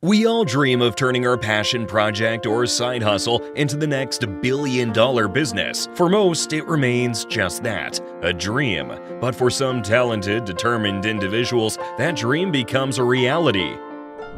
We all dream of turning our passion project or side hustle into the next billion-dollar business. For most, it remains just that, a dream. But for some talented, determined individuals, that dream becomes a reality.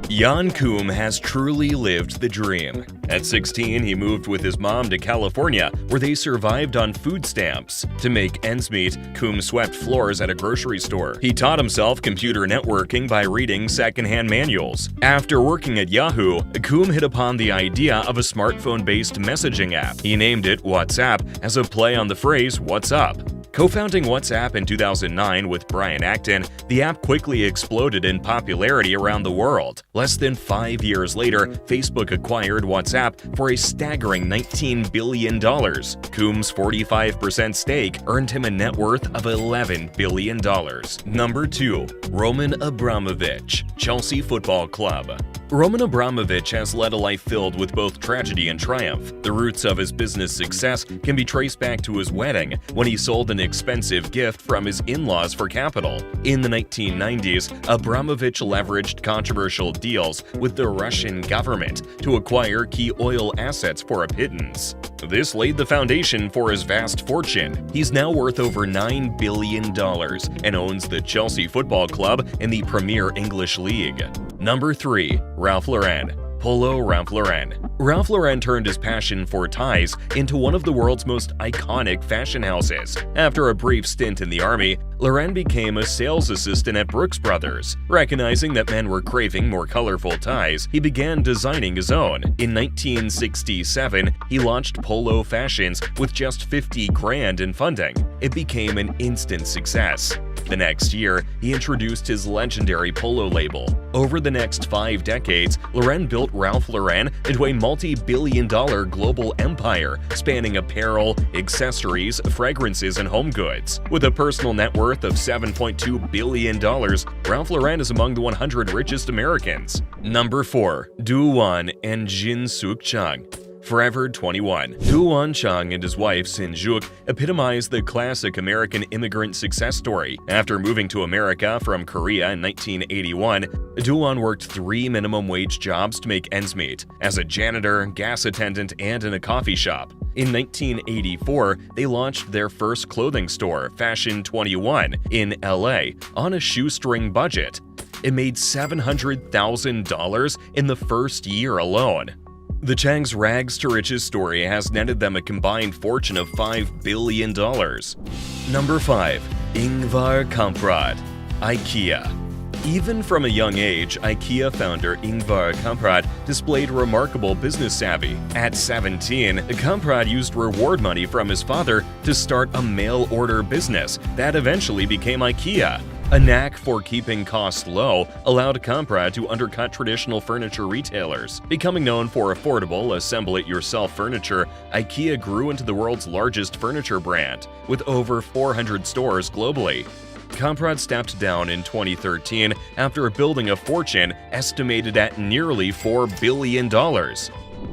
Jan Koum has truly lived the dream. At 16, he moved with his mom to California, where they survived on food stamps. To make ends meet, Koum swept floors at a grocery store. He taught himself computer networking by reading secondhand manuals. After working at Yahoo, Koum hit upon the idea of a smartphone-based messaging app. He named it WhatsApp as a play on the phrase, "What's up?" Co-founding WhatsApp in 2009 with Brian Acton, the app quickly exploded in popularity around the world. Less than 5 years later, Facebook acquired WhatsApp for a staggering $19 billion. Koum's 45% stake earned him a net worth of $11 billion. Number 2. Roman Abramovich, Chelsea Football Club. Roman Abramovich has led a life filled with both tragedy and triumph. The roots of his business success can be traced back to his wedding, when he sold an expensive gift from his in-laws for capital. In the 1990s, Abramovich leveraged controversial deals with the Russian government to acquire key oil assets for a pittance. This laid the foundation for his vast fortune. He's now worth over $9 billion and owns the Chelsea Football Club in the Premier English League. Number 3. Ralph Lauren. Polo Ralph Lauren. Ralph Lauren turned his passion for ties into one of the world's most iconic fashion houses. After a brief stint in the army, Lauren became a sales assistant at Brooks Brothers. Recognizing that men were craving more colorful ties, he began designing his own. In 1967, he launched Polo Fashions with just $50,000 in funding. It became an instant success. The next year, he introduced his legendary Polo label. Over the next 5 decades, Lauren built Ralph Lauren into a multi-billion-dollar global empire, spanning apparel, accessories, fragrances, and home goods. With a personal net worth of $7.2 billion, Ralph Lauren is among the 100 richest Americans. Number 4. Do-won and Jin Suk Chung. Forever 21. Do-won Chung and his wife Sin-juk epitomize the classic American immigrant success story. After moving to America from Korea in 1981, Do-won worked 3 minimum wage jobs to make ends meet, as a janitor, gas attendant, and in a coffee shop. In 1984, they launched their first clothing store, Fashion 21, in LA, on a shoestring budget. It made $700,000 in the first year alone. The Chang's rags to riches story has netted them a combined fortune of $5 billion. Number 5. Ingvar Kamprad, IKEA. Even from a young age, IKEA founder Ingvar Kamprad displayed remarkable business savvy. At 17, Kamprad used reward money from his father to start a mail-order business that eventually became IKEA. A knack for keeping costs low allowed Kamprad to undercut traditional furniture retailers. Becoming known for affordable, assemble-it-yourself furniture, IKEA grew into the world's largest furniture brand, with over 400 stores globally. Kamprad stepped down in 2013 after building a fortune estimated at nearly $4 billion.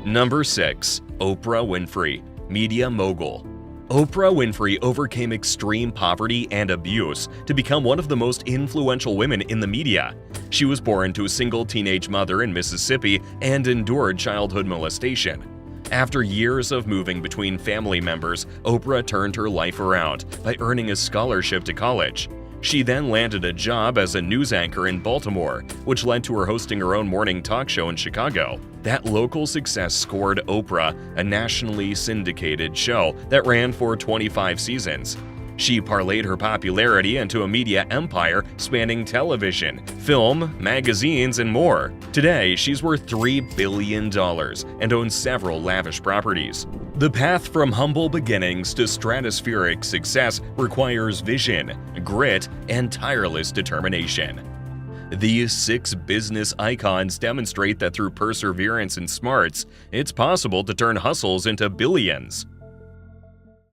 Number 6. Oprah Winfrey, media mogul. Oprah Winfrey overcame extreme poverty and abuse to become one of the most influential women in the media. She was born to a single teenage mother in Mississippi and endured childhood molestation. After years of moving between family members, Oprah turned her life around by earning a scholarship to college. She then landed a job as a news anchor in Baltimore, which led to her hosting her own morning talk show in Chicago. That local success scored Oprah a nationally syndicated show that ran for 25 seasons. She parlayed her popularity into a media empire spanning television, film, magazines, and more. Today, she's worth $3 billion and owns several lavish properties. The path from humble beginnings to stratospheric success requires vision, grit, and tireless determination. These 6 business icons demonstrate that through perseverance and smarts, it's possible to turn hustles into billions.